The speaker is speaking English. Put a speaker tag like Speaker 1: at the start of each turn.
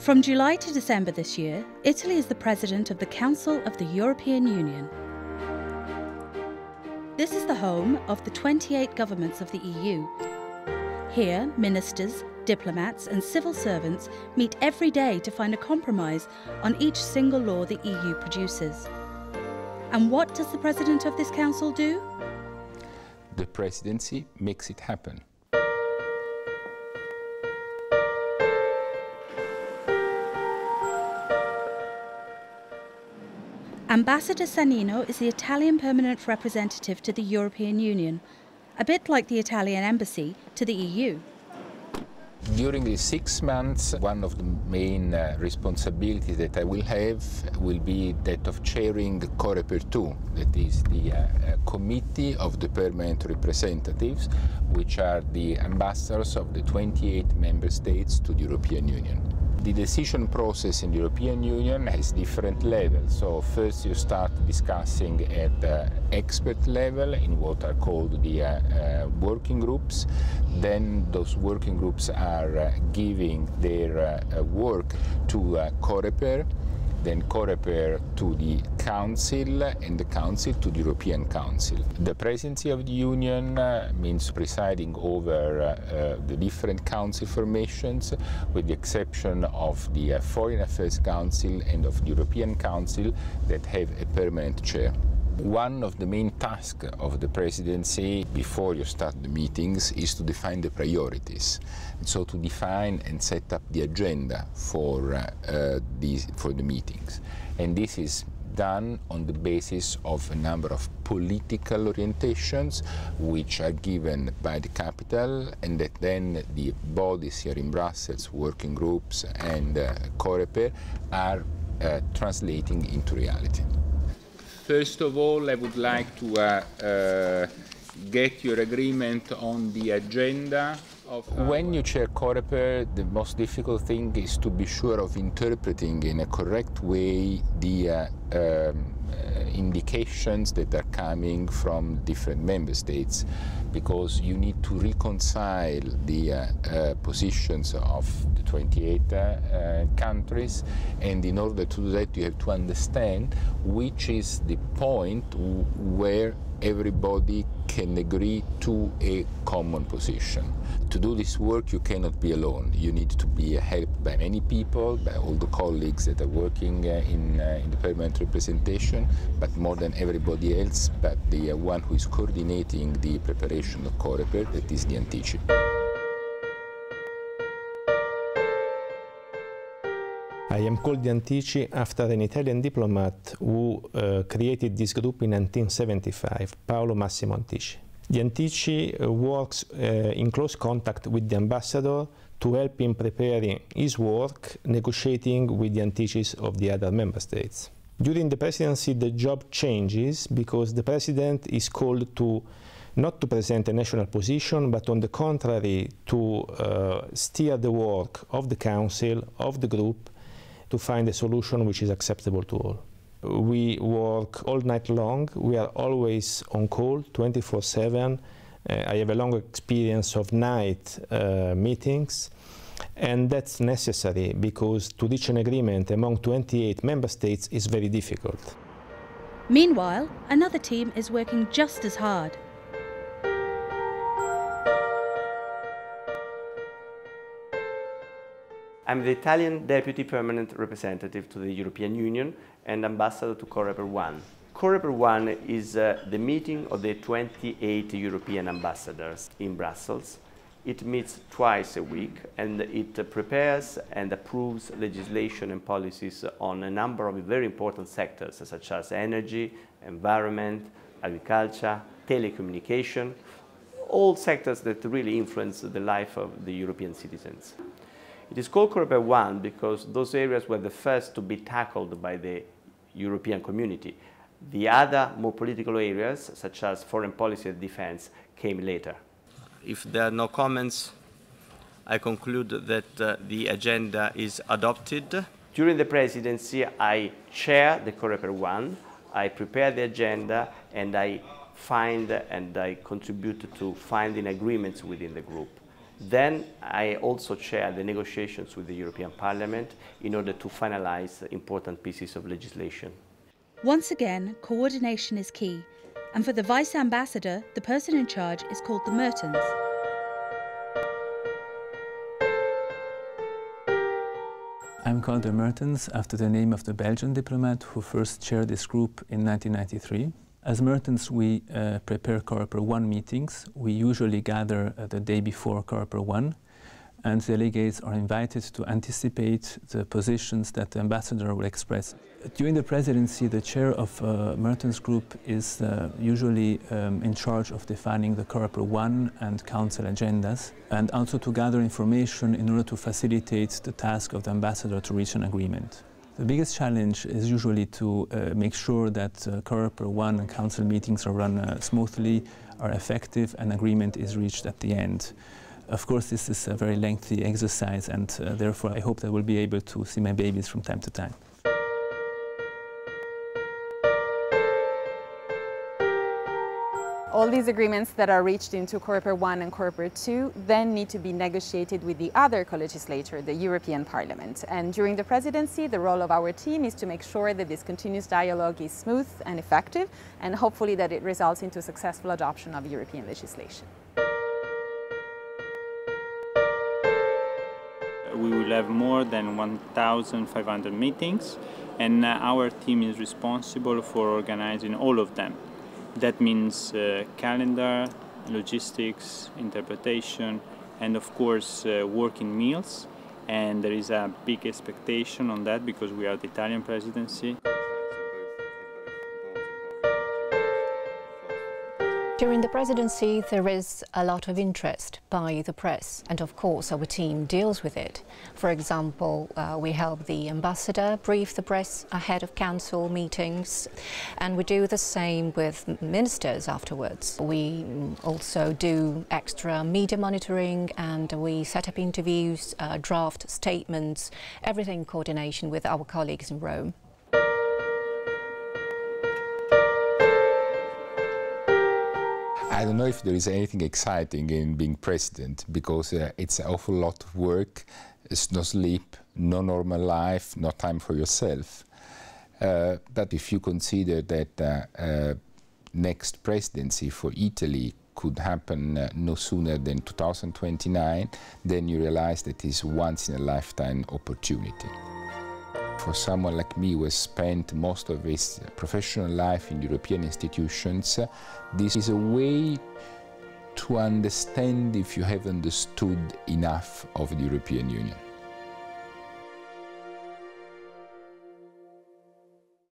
Speaker 1: From July to December this year, Italy is the president of the Council of the European Union. This is the home of the 28 governments of the EU. Here, ministers, diplomats and civil servants meet every day to find a compromise on each single law the EU produces. And what does the president of this council do?
Speaker 2: The presidency makes it happen.
Speaker 1: Ambassador Sannino is the Italian permanent representative to the European Union, a bit like the Italian embassy to the EU.
Speaker 2: During these 6 months, one of the main responsibilities that I will have will be that of chairing Coreper 2, that is the committee of the permanent representatives, which are the ambassadors of the 28 member states to the European Union. The decision process in the European Union has different levels. So first you start discussing at the expert level in what are called the working groups. Then those working groups are giving their work to Coreper, then Coreper to the Council, and the Council to the European Council. The Presidency of the Union means presiding over the different Council formations, with the exception of the Foreign Affairs Council and of the European Council that have a permanent chair. One of the main tasks of the presidency before you start the meetings is to define the priorities. And so to define and set up the agenda for the meetings. And this is done on the basis of a number of political orientations which are given by the capital, and that then the bodies here in Brussels, working groups and Coreper, are translating into reality. First of all, I would like to get your agreement on the agenda. When you chair Coreper, the most difficult thing is to be sure of interpreting in a correct way the indications that are coming from different member states, because you need to reconcile the positions of the 28 countries, and in order to do that you have to understand which is the point where everybody can agree to a common position. To do this work you cannot be alone. You need to be helped by many people, by all the colleagues that are working in the permanent representation, but more than everybody else, but the one who is coordinating the preparation of Coreper, that is the Antici.
Speaker 3: I am called the Antici after an Italian diplomat who created this group in 1975, Paolo Massimo Antici. The Antici works in close contact with the ambassador to help him preparing his work, negotiating with the Anticis of the other member states. During the presidency, the job changes because the president is called to not to present a national position, but on the contrary, to steer the work of the council, of the group, to find a solution which is acceptable to all. We work all night long. We are always on call, 24/7. I have a long experience of night meetings, and that's necessary because to reach an agreement among 28 member states is very difficult.
Speaker 1: Meanwhile, another team is working just as hard.
Speaker 4: I'm the Italian Deputy Permanent Representative to the European Union and Ambassador to Coreper 1. Coreper 1 is the meeting of the 28 European ambassadors in Brussels. It meets twice a week and it prepares and approves legislation and policies on a number of very important sectors such as energy, environment, agriculture, telecommunication, all sectors that really influence the life of the European citizens. It is called Coreper 1 because those areas were the first to be tackled by the European community. The other more political areas, such as foreign policy and defense, came later. If there are no comments, I conclude that the agenda is adopted. During the presidency, I chair the Coreper 1, I prepare the agenda, and I find and I contribute to finding agreements within the group. Then I also chair the negotiations with the European Parliament in order to finalize important pieces of legislation.
Speaker 1: Once again, coordination is key, and for the Vice Ambassador, the person in charge is called the Mertens.
Speaker 5: I'm called the Mertens after the name of the Belgian diplomat who first chaired this group in 1993. As Mertens, we prepare Coreper 1 meetings. We usually gather the day before Coreper 1, and delegates are invited to anticipate the positions that the ambassador will express. During the presidency, the chair of Mertens group is usually in charge of defining the Coreper 1 and council agendas, and also to gather information in order to facilitate the task of the ambassador to reach an agreement. The biggest challenge is usually to make sure that Coreper 1 and council meetings are run smoothly, are effective, and agreement is reached at the end. Of course, this is a very lengthy exercise, and therefore I hope that I will be able to see my babies from time to time.
Speaker 6: All these agreements that are reached into Coreper 1 and Coreper 2 then need to be negotiated with the other co-legislator, the European Parliament. And during the presidency, the role of our team is to make sure that this continuous dialogue is smooth and effective, and hopefully that it results into successful adoption of European legislation.
Speaker 7: We will have more than 1,500 meetings, and our team is responsible for organizing all of them. That means calendar, logistics, interpretation, and of course working meals. And there is a big expectation on that because we are the Italian presidency.
Speaker 8: During the presidency, there is a lot of interest by the press, and of course our team deals with it. For example, we help the ambassador brief the press ahead of council meetings, and we do the same with ministers afterwards. We also do extra media monitoring, and we set up interviews, draft statements, everything in coordination with our colleagues in Rome.
Speaker 2: I don't know if there is anything exciting in being president, because it's an awful lot of work. It's no sleep, no normal life, no time for yourself. But if you consider that next presidency for Italy could happen no sooner than 2029, then you realize that it's once-in-a-lifetime opportunity. For someone like me who has spent most of his professional life in European institutions, this is a way to understand if you have understood enough of the European Union.